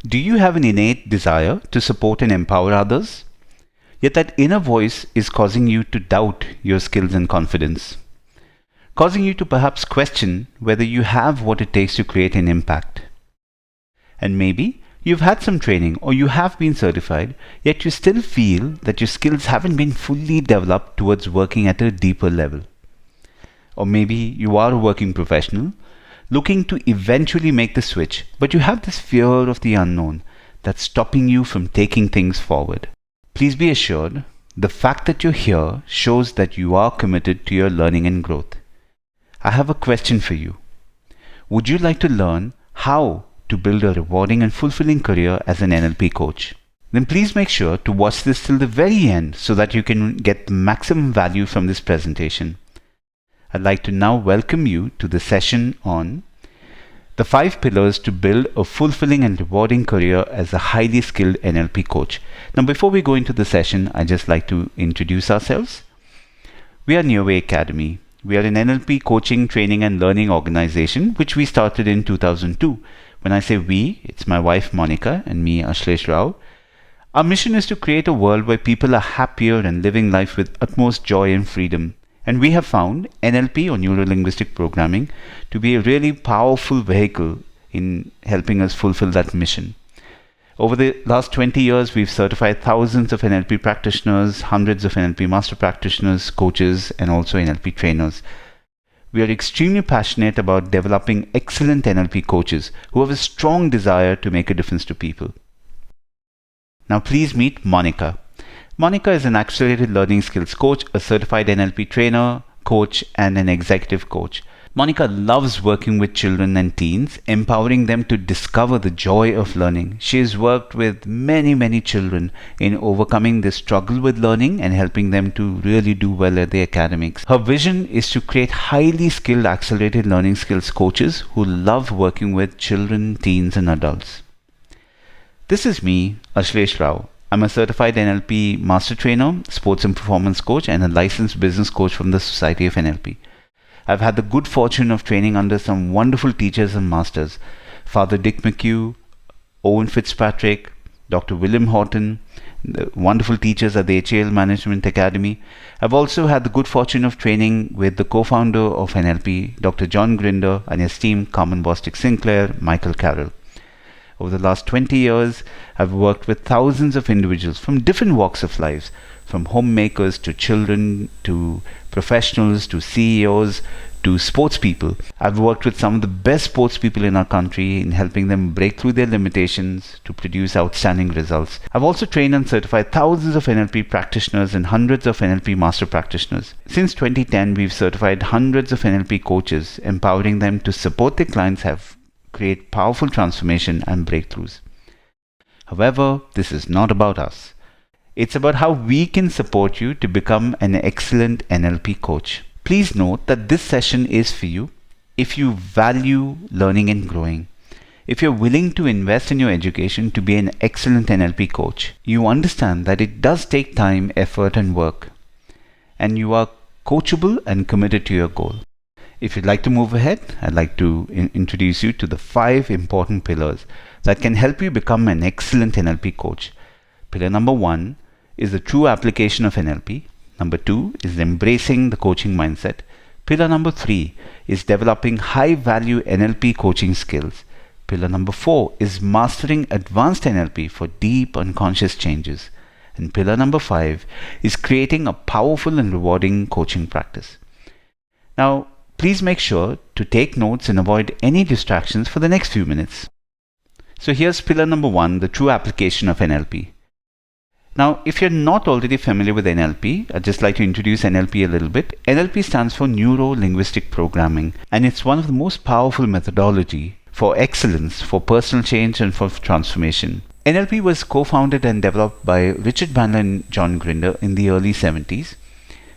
Do you have an innate desire to support and empower others? Yet that inner voice is causing you to doubt your skills and confidence, causing you to perhaps question whether you have what it takes to create an impact. And maybe you've had some training or you have been certified, yet you still feel that your skills haven't been fully developed towards working at a deeper level. Or maybe you are a working professional looking to eventually make the switch, but you have this fear of the unknown that's stopping you from taking things forward. Please be assured, the fact that you're here shows that you are committed to your learning and growth. I have a question for you. Would you like to learn how to build a rewarding and fulfilling career as an NLP coach? Then please make sure to watch this till the very end so that you can get the maximum value from this presentation. I'd like to now welcome you to the session on the 5 pillars to build a fulfilling and rewarding career as a highly skilled NLP coach. Now, before we go into the session, I'd just like to introduce ourselves. We are Neoway Academy. We are an NLP coaching, training and learning organization which we started in 2002. When I say we, it's my wife Monica and me, Ashlesh Rao. Our mission is to create a world where people are happier and living life with utmost joy and freedom. And we have found NLP or Neuro-Linguistic Programming to be a really powerful vehicle in helping us fulfill that mission. Over the last 20 years, we've certified thousands of NLP practitioners, hundreds of NLP master practitioners, coaches, and also NLP trainers. We are extremely passionate about developing excellent NLP coaches who have a strong desire to make a difference to people. Now please meet Monica. Monica is an accelerated learning skills coach, a certified NLP trainer, coach, and an executive coach. Monica loves working with children and teens, empowering them to discover the joy of learning. She has worked with many children in overcoming the struggle with learning and helping them to really do well at the academics. Her vision is to create highly skilled accelerated learning skills coaches who love working with children, teens, and adults. This is me, Ashlesh Rao. I'm a certified NLP master trainer, sports and performance coach, and a licensed business coach from the Society of NLP. I've had the good fortune of training under some wonderful teachers and masters, Father Dick McHugh, Owen Fitzpatrick, Dr. William Horton, the wonderful teachers at the HAL Management Academy. I've also had the good fortune of training with the co-founder of NLP, Dr. John Grinder, and esteemed Carmen Bostic Sinclair, Michael Carroll. Over the last 20 years, I've worked with thousands of individuals from different walks of life, from homemakers to children to professionals to CEOs to sports people. I've worked with some of the best sports people in our country in helping them break through their limitations to produce outstanding results. I've also trained and certified thousands of NLP practitioners and hundreds of NLP master practitioners. Since 2010, we've certified hundreds of NLP coaches, empowering them to support their clients create powerful transformation and breakthroughs. However, this is not about us. It's about how we can support you to become an excellent NLP coach. Please note that this session is for you if you value learning and growing. If you're willing to invest in your education to be an excellent NLP coach, you understand that it does take time, effort, and work, and you are coachable and committed to your goal. If you'd like to move ahead, I'd like to introduce you to the 5 important pillars that can help you become an excellent NLP coach. Pillar number 1 is the true application of NLP. Number 2 is embracing the coaching mindset. Pillar number 3 is developing high-value NLP coaching skills. Pillar number 4 is mastering advanced NLP for deep unconscious changes. And pillar number 5 is creating a powerful and rewarding coaching practice. Now, please make sure to take notes and avoid any distractions for the next few minutes. So here's pillar number 1, the true application of NLP. Now, if you're not already familiar with NLP, I'd just like to introduce NLP a little bit. NLP stands for Neuro-Linguistic Programming, and it's one of the most powerful methodology for excellence, for personal change, and for transformation. NLP was co-founded and developed by Richard Bandler and John Grinder in the early 70s,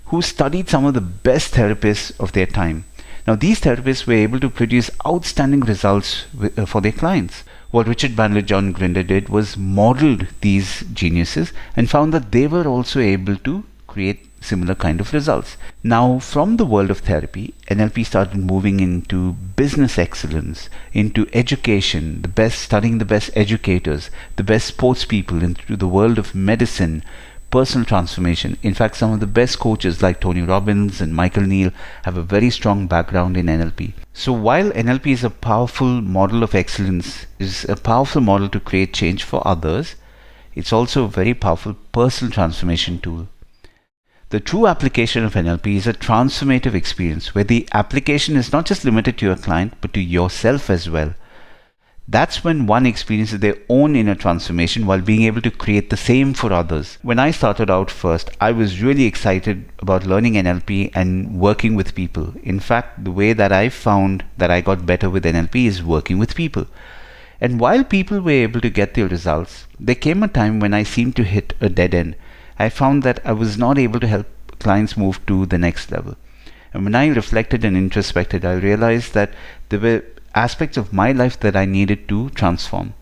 who studied some of the best therapists of their time. Now, these therapists were able to produce outstanding results for their clients. What Richard Bandler, John Grinder did was modeled these geniuses and found that they were also able to create similar kind of results. Now, from the world of therapy, NLP started moving into business excellence, into education, studying the best educators, the best sports people, into the world of medicine, personal transformation. In fact, some of the best coaches like Tony Robbins and Michael Neal have a very strong background in NLP. So while NLP is a powerful model of excellence, is a powerful model to create change for others, it's also a very powerful personal transformation tool. The true application of NLP is a transformative experience where the application is not just limited to your client but to yourself as well. That's when one experiences their own inner transformation while being able to create the same for others. When I started out first, I was really excited about learning NLP and working with people. In fact, the way that I found that I got better with NLP is working with people. And while people were able to get their results, there came a time when I seemed to hit a dead end. I found that I was not able to help clients move to the next level. And when I reflected and introspected, I realized that there were aspects of my life that I needed to transform.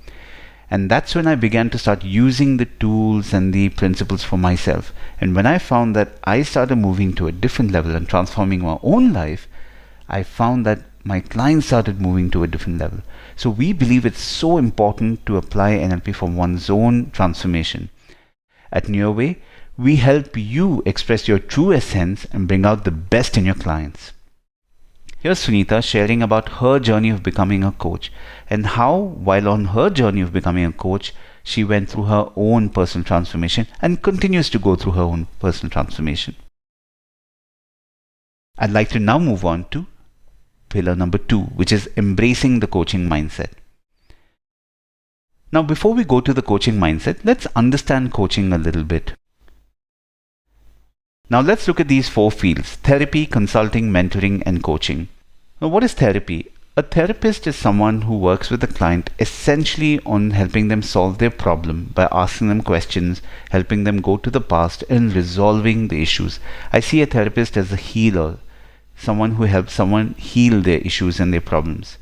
And that's when I began to start using the tools and the principles for myself. And when I found that I started moving to a different level and transforming my own life, I found that my clients started moving to a different level. So we believe it's so important to apply NLP for one's own transformation. At Nearway, we help you express your true essence and bring out the best in your clients. Here's Sunita sharing about her journey of becoming a coach and how, while on her journey of becoming a coach, she went through her own personal transformation and continues to go through her own personal transformation. I'd like to now move on to pillar number 2, which is embracing the coaching mindset. Now, before we go to the coaching mindset, let's understand coaching a little bit. Now let's look at these 4 fields: therapy, consulting, mentoring, and coaching. Now, what is therapy? A therapist is someone who works with the client essentially on helping them solve their problem by asking them questions, helping them go to the past and resolving the issues. I see a therapist as a healer, someone who helps someone heal their issues and their problems.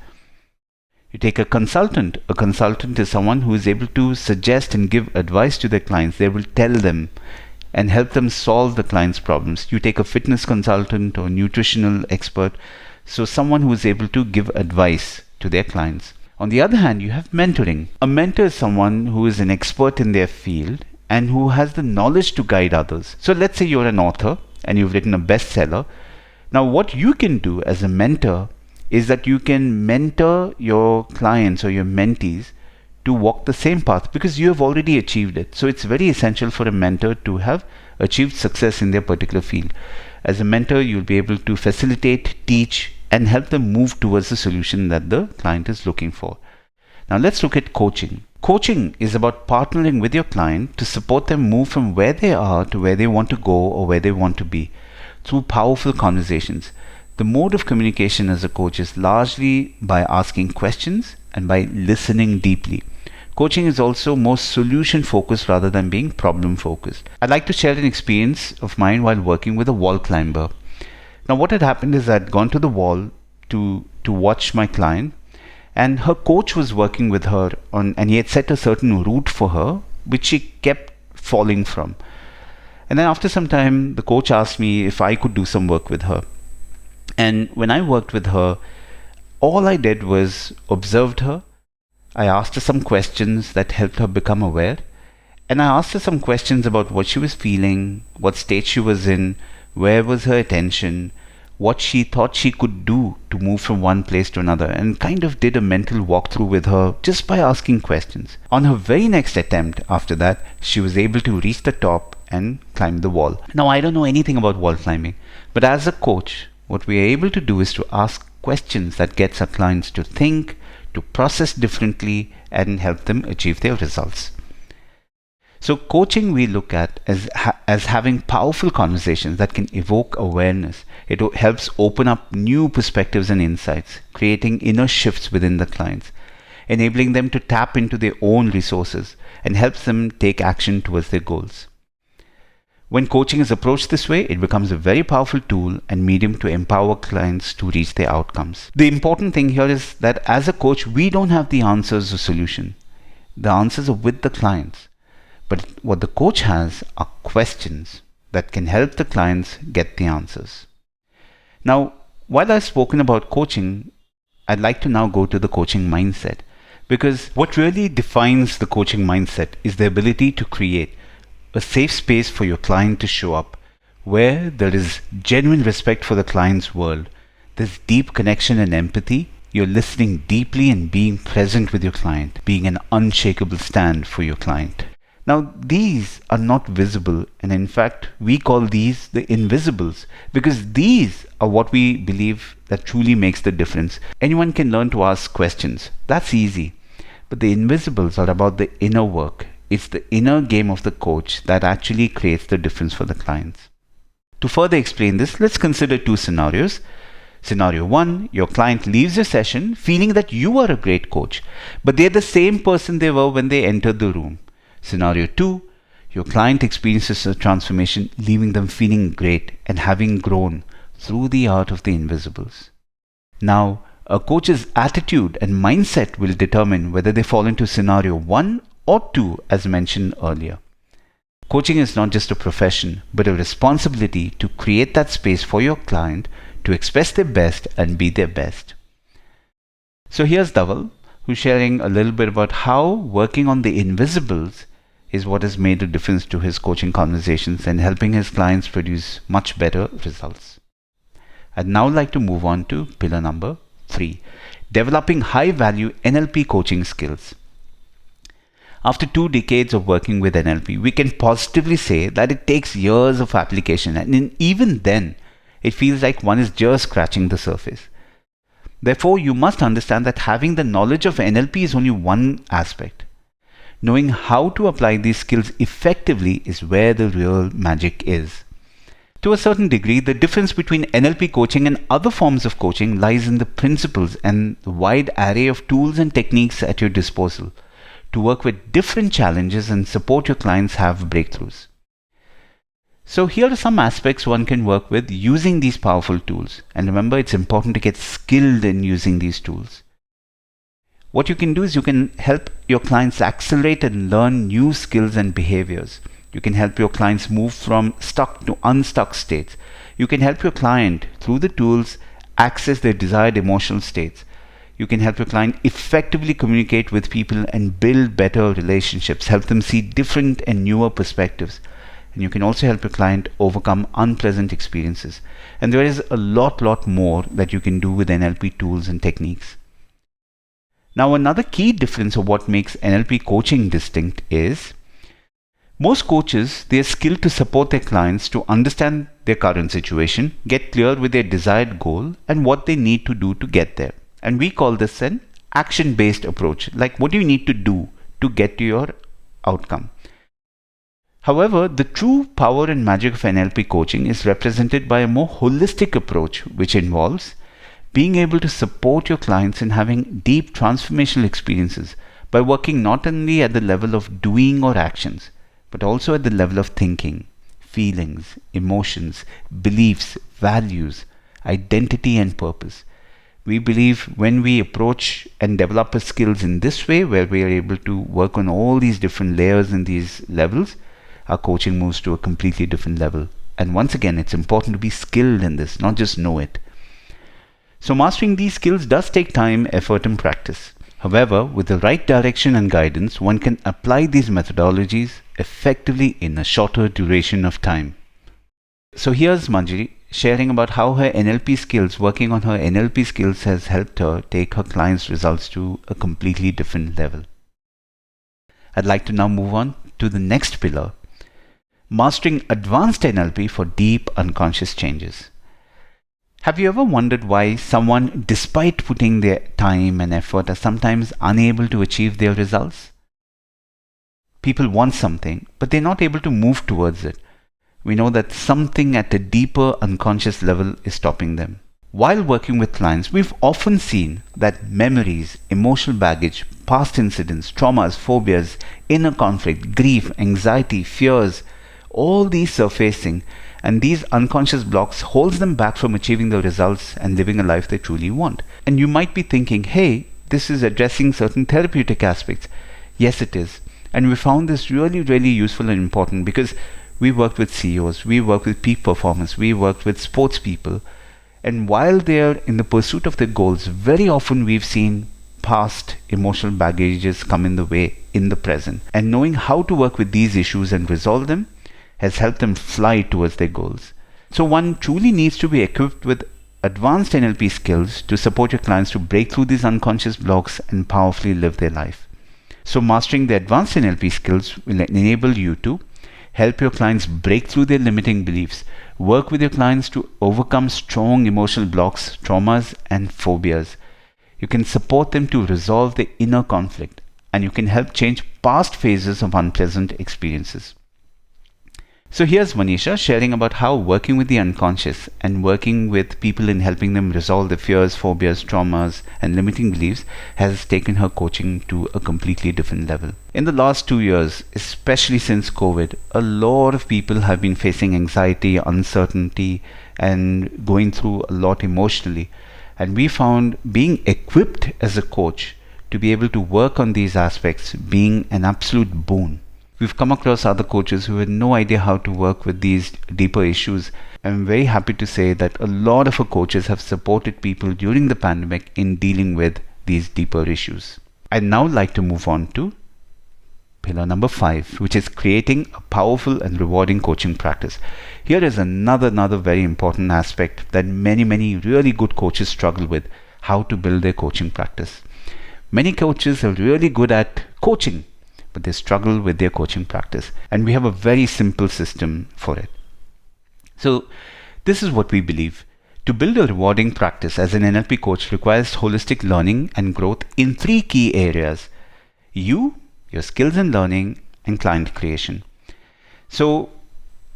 You take a consultant. A consultant is someone who is able to suggest and give advice to their clients. They will tell them and help them solve the client's problems. You take a fitness consultant or nutritional expert, so someone who is able to give advice to their clients. On the other hand, you have mentoring. A mentor is someone who is an expert in their field and who has the knowledge to guide others. So let's say you're an author and you've written a bestseller. Now what you can do as a mentor is that you can mentor your clients or your mentees to walk the same path because you have already achieved it. So it's very essential for a mentor to have achieved success in their particular field. As a mentor, you'll be able to facilitate, teach, and help them move towards the solution that the client is looking for. Now let's look at coaching. Coaching is about partnering with your client to support them move from where they are to where they want to go or where they want to be through powerful conversations. The mode of communication as a coach is largely by asking questions and by listening deeply. Coaching is also more solution focused rather than being problem focused. I'd like to share an experience of mine while working with a wall climber. Now what had happened is I'd gone to the wall to watch my client, and her coach was working with her and he had set a certain route for her which she kept falling from. And then after some time the coach asked me if I could do some work with her. And when I worked with her, all I did was observed her. I asked her some questions that helped her become aware. And I asked her some questions about what she was feeling, what state she was in, where was her attention, what she thought she could do to move from one place to another, and kind of did a mental walkthrough with her just by asking questions. On her very next attempt after that, she was able to reach the top and climb the wall. Now I don't know anything about wall climbing, but as a coach, what we are able to do is to ask questions that gets our clients to think, to process differently, and help them achieve their results. So coaching we look at as having powerful conversations that can evoke awareness. It helps open up new perspectives and insights, creating inner shifts within the clients, enabling them to tap into their own resources, and helps them take action towards their goals. When coaching is approached this way, it becomes a very powerful tool and medium to empower clients to reach their outcomes. The important thing here is that as a coach, we don't have the answers or solution. The answers are with the clients. But what the coach has are questions. that can help the clients get the answers. Now, while I've spoken about coaching, I'd like to now go to the coaching mindset, because what really defines the coaching mindset is the ability to create a safe space for your client to show up, where there is genuine respect for the client's world, there's deep connection and empathy, you're listening deeply and being present with your client, being an unshakable stand for your client. Now, these are not visible, and in fact, we call these the invisibles, because these are what we believe that truly makes the difference. Anyone can learn to ask questions. That's easy. But the invisibles are about the inner work. It's the inner game of the coach that actually creates the difference for the clients. To further explain this, let's consider two scenarios. Scenario 1, your client leaves your session feeling that you are a great coach, but they're the same person they were when they entered the room. Scenario 2, your client experiences a transformation, leaving them feeling great and having grown through the art of the invisibles. Now, a coach's attitude and mindset will determine whether they fall into scenario 1 or 2, as mentioned earlier. Coaching is not just a profession, but a responsibility to create that space for your client to express their best and be their best. So here's Dhaval, who's sharing a little bit about how working on the invisibles is what has made a difference to his coaching conversations and helping his clients produce much better results. I'd now like to move on to pillar number 3, developing high-value NLP coaching skills. After 2 decades of working with NLP, we can positively say that it takes years of application, and even then, it feels like one is just scratching the surface. Therefore, you must understand that having the knowledge of NLP is only one aspect. Knowing how to apply these skills effectively is where the real magic is. To a certain degree, the difference between NLP coaching and other forms of coaching lies in the principles and the wide array of tools and techniques at your disposal to work with different challenges and support your clients have breakthroughs. So here are some aspects one can work with using these powerful tools. And remember, it's important to get skilled in using these tools. What you can do is you can help your clients accelerate and learn new skills and behaviors. You can help your clients move from stuck to unstuck states. You can help your client, through the tools, access their desired emotional states. You can help your client effectively communicate with people and build better relationships, help them see different and newer perspectives. And you can also help your client overcome unpleasant experiences. And there is a lot more that you can do with NLP tools and techniques. Now, another key difference of what makes NLP coaching distinct is most coaches, they are skilled to support their clients to understand their current situation, get clear with their desired goal and what they need to do to get there. And we call this an action-based approach, like what do you need to do to get to your outcome. However, the true power and magic of NLP coaching is represented by a more holistic approach, which involves being able to support your clients in having deep transformational experiences by working not only at the level of doing or actions, but also at the level of thinking, feelings, emotions, beliefs, values, identity and purpose. We believe when we approach and develop our skills in this way, where we are able to work on all these different layers and these levels, our coaching moves to a completely different level. And once again, it's important to be skilled in this, not just know it. So mastering these skills does take time, effort and practice. However, with the right direction and guidance, one can apply these methodologies effectively in a shorter duration of time. So here's Manjari sharing about how her NLP skills, working on her NLP skills has helped her take her clients' results to a completely different level. I'd like to now move on to the next pillar, mastering advanced NLP for deep unconscious changes. Have you ever wondered why someone, despite putting their time and effort, are sometimes unable to achieve their results? People want something, but they're not able to move towards it. We know that something at a deeper unconscious level is stopping them. While working with clients, we've often seen that memories, emotional baggage, past incidents, traumas, phobias, inner conflict, grief, anxiety, fears, all these surfacing, and these unconscious blocks holds them back from achieving the results and living a life they truly want. And you might be thinking, hey, this is addressing certain therapeutic aspects. Yes, it is. And we found this really useful and important because We worked with CEOs, we worked with peak performers, we worked with sports people. And while they're in the pursuit of their goals, very often we've seen past emotional baggages come in the way in the present. And knowing how to work with these issues and resolve them has helped them fly towards their goals. So one truly needs to be equipped with advanced NLP skills to support your clients to break through these unconscious blocks and powerfully live their life. So mastering the advanced NLP skills will enable you to help your clients break through their limiting beliefs, work with your clients to overcome strong emotional blocks, traumas, and phobias. You can support them to resolve the inner conflict, and you can help change past phases of unpleasant experiences. So here's Manisha sharing about how working with the unconscious and working with people in helping them resolve their fears, phobias, traumas, and limiting beliefs has taken her coaching to a completely different level. In the last 2 years, especially since COVID, a lot of people have been facing anxiety, uncertainty, and going through a lot emotionally. And we found being equipped as a coach to be able to work on these aspects being an absolute boon. We've come across other coaches who had no idea how to work with these deeper issues. I'm very happy to say that a lot of our coaches have supported people during the pandemic in dealing with these deeper issues. I'd now like to move on to pillar number 5, which is creating a powerful and rewarding coaching practice. Here is another very important aspect that many really good coaches struggle with: how to build their coaching practice. Many coaches are really good at coaching, but they struggle with their coaching practice. And we have a very simple system for it. So this is what we believe. To build a rewarding practice as an NLP coach requires holistic learning and growth in 3 key areas: you, your skills and learning, and client creation. So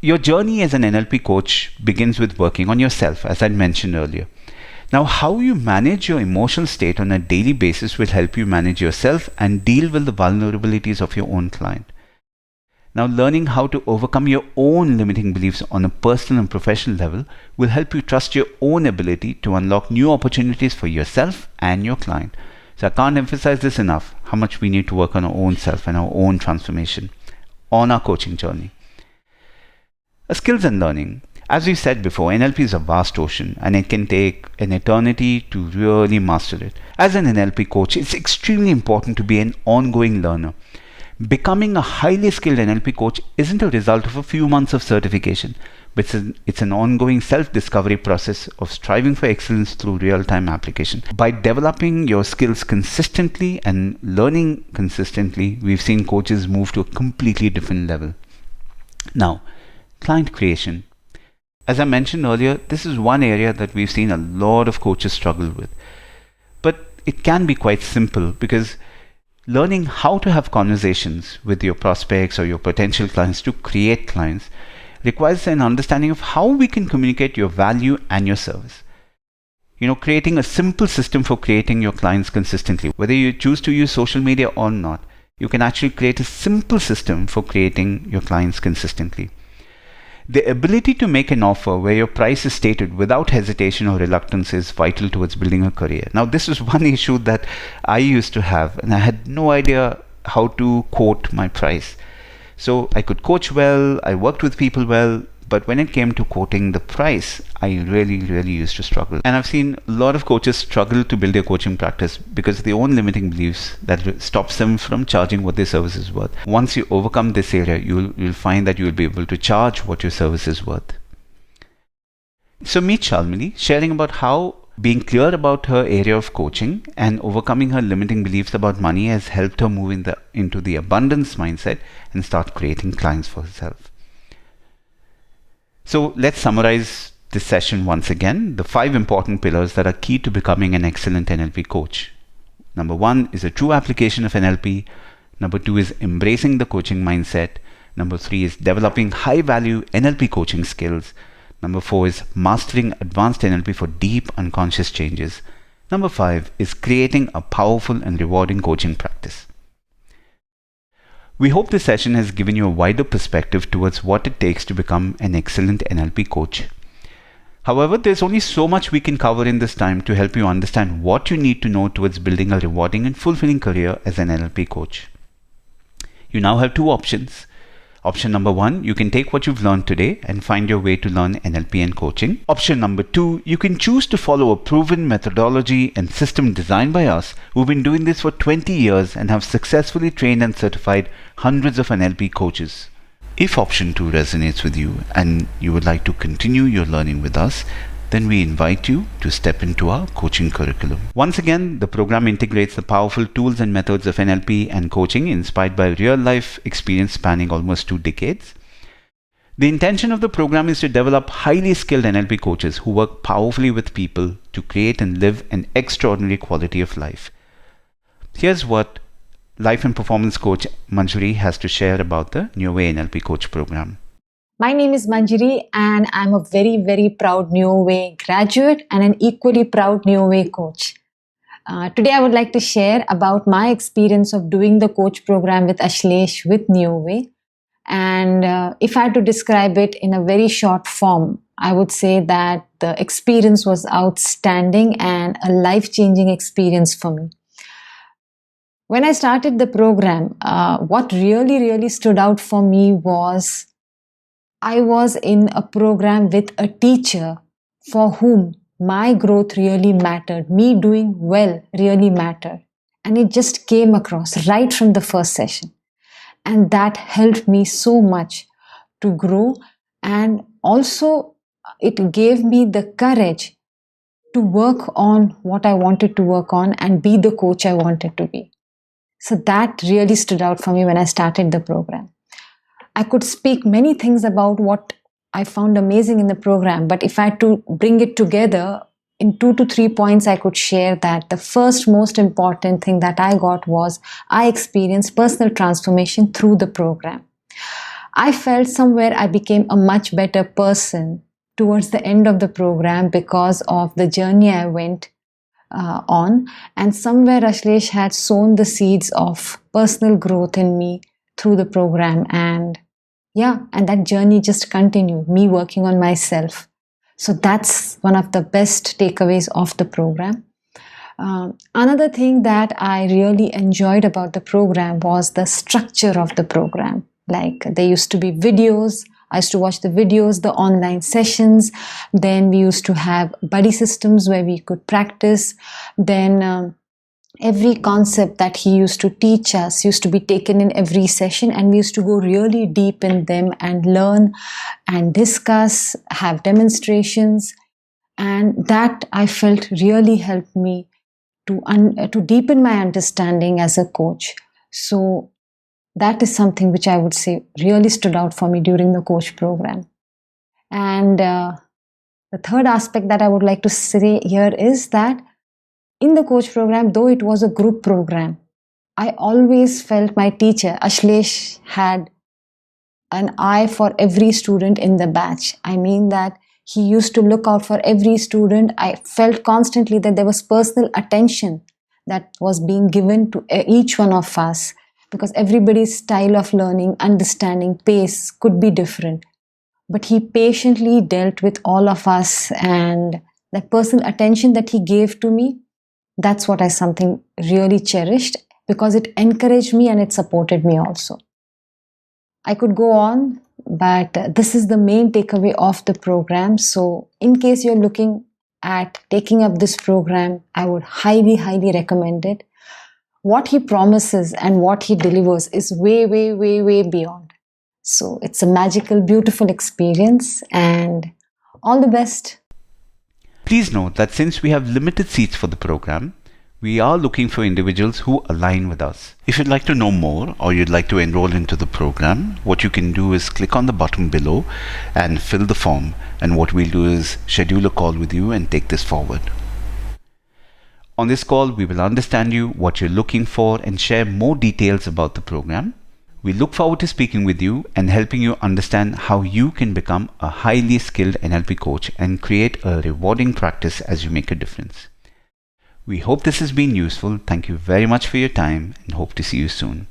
your journey as an NLP coach begins with working on yourself, as I mentioned earlier. Now, how you manage your emotional state on a daily basis will help you manage yourself and deal with the vulnerabilities of your own client. Now, learning how to overcome your own limiting beliefs on a personal and professional level will help you trust your own ability to unlock new opportunities for yourself and your client. So I can't emphasize this enough, how much we need to work on our own self and our own transformation on our coaching journey. Skills and learning. As we said before, NLP is a vast ocean and it can take an eternity to really master it. As an NLP coach, it's extremely important to be an ongoing learner. Becoming a highly skilled NLP coach isn't a result of a few months of certification, but it's an ongoing self-discovery process of striving for excellence through real-time application. By developing your skills consistently and learning consistently, we've seen coaches move to a completely different level. Now, client creation. As I mentioned earlier, this is one area that we've seen a lot of coaches struggle with. But it can be quite simple, because learning how to have conversations with your prospects or your potential clients to create clients requires an understanding of how we can communicate your value and your service. Creating a simple system for creating your clients consistently. Whether you choose to use social media or not, you can actually create a simple system for creating your clients consistently. The ability to make an offer where your price is stated without hesitation or reluctance is vital towards building a career. Now, this is one issue that I used to have, and I had no idea how to quote my price. So I could coach well, I worked with people well, but when it came to quoting the price, I really used to struggle. And I've seen a lot of coaches struggle to build their coaching practice because of their own limiting beliefs that stops them from charging what their service is worth. Once you overcome this area, you'll find that you'll be able to charge what your service is worth. So meet Shalmini sharing about how being clear about her area of coaching and overcoming her limiting beliefs about money has helped her move into the abundance mindset and start creating clients for herself. So let's summarize this session once again. The 5 important pillars that are key to becoming an excellent NLP coach. Number 1 is a true application of NLP. Number 2 is embracing the coaching mindset. Number 3 is developing high value NLP coaching skills. Number 4 is mastering advanced NLP for deep unconscious changes. Number 5 is creating a powerful and rewarding coaching practice. We hope this session has given you a wider perspective towards what it takes to become an excellent NLP coach. However, there's only so much we can cover in this time to help you understand what you need to know towards building a rewarding and fulfilling career as an NLP coach. You now have 2 options. Option number 1, you can take what you've learned today and find your way to learn NLP and coaching. Option number 2, you can choose to follow a proven methodology and system designed by us who've been doing this for 20 years and have successfully trained and certified hundreds of NLP coaches. If option 2 resonates with you and you would like to continue your learning with us, then we invite you to step into our coaching curriculum. Once again, the program integrates the powerful tools and methods of NLP and coaching inspired by real-life experience spanning almost 2 decades. The intention of the program is to develop highly skilled NLP coaches who work powerfully with people to create and live an extraordinary quality of life. Here's what Life and Performance Coach Manjari has to share about the New Way NLP Coach program. My name is Manjari and I'm a very, very proud New Way graduate and an equally proud New Way coach. Today I would like to share about my experience of doing the coach program with Ashlesh with New Way. And if I had to describe it in a very short form, I would say that the experience was outstanding and a life-changing experience for me. When I started the program, what really stood out for me was I was in a program with a teacher for whom my growth really mattered, me doing well really mattered. And it just came across right from the first session. And that helped me so much to grow. And also it gave me the courage to work on what I wanted to work on and be the coach I wanted to be. So that really stood out for me when I started the program. I could speak many things about what I found amazing in the program, but if I had to bring it together in 2 to 3 points, I could share that the first most important thing that I got was I experienced personal transformation through the program. I felt somewhere I became a much better person towards the end of the program because of the journey I went on, and somewhere Ashlesh had sown the seeds of personal growth in me through the program, and that journey just continued, me working on myself. So that's one of the best takeaways of the program. Another thing that I really enjoyed about the program was the structure of the program. Like there used to be videos, I used to watch the videos, the online sessions, then we used to have buddy systems where we could practice, then every concept that he used to teach us used to be taken in every session, and we used to go really deep in them and learn and discuss, have demonstrations, and that I felt really helped me to deepen my understanding as a coach. So that is something which I would say really stood out for me during the coach program. And the third aspect that I would like to say here is that in the coach program, though it was a group program, I always felt my teacher, Ashlesh, had an eye for every student in the batch. I mean that he used to look out for every student. I felt constantly that there was personal attention that was being given to each one of us, because everybody's style of learning, understanding, pace could be different. But he patiently dealt with all of us, and that personal attention that he gave to me, that's what I something really cherished, because it encouraged me and it supported me also. I could go on, but this is the main takeaway of the program. So in case you're looking at taking up this program, I would highly recommend it. What he promises and what he delivers is way beyond. So it's a magical, beautiful experience, and all the best. Please note that since we have limited seats for the program, we are looking for individuals who align with us. If you'd like to know more or you'd like to enroll into the program, what you can do is click on the button below and fill the form, and what we'll do is schedule a call with you and take this forward. On this call, we will understand you, what you're looking for, and share more details about the program. We look forward to speaking with you and helping you understand how you can become a highly skilled NLP coach and create a rewarding practice as you make a difference. We hope this has been useful. Thank you very much for your time and hope to see you soon.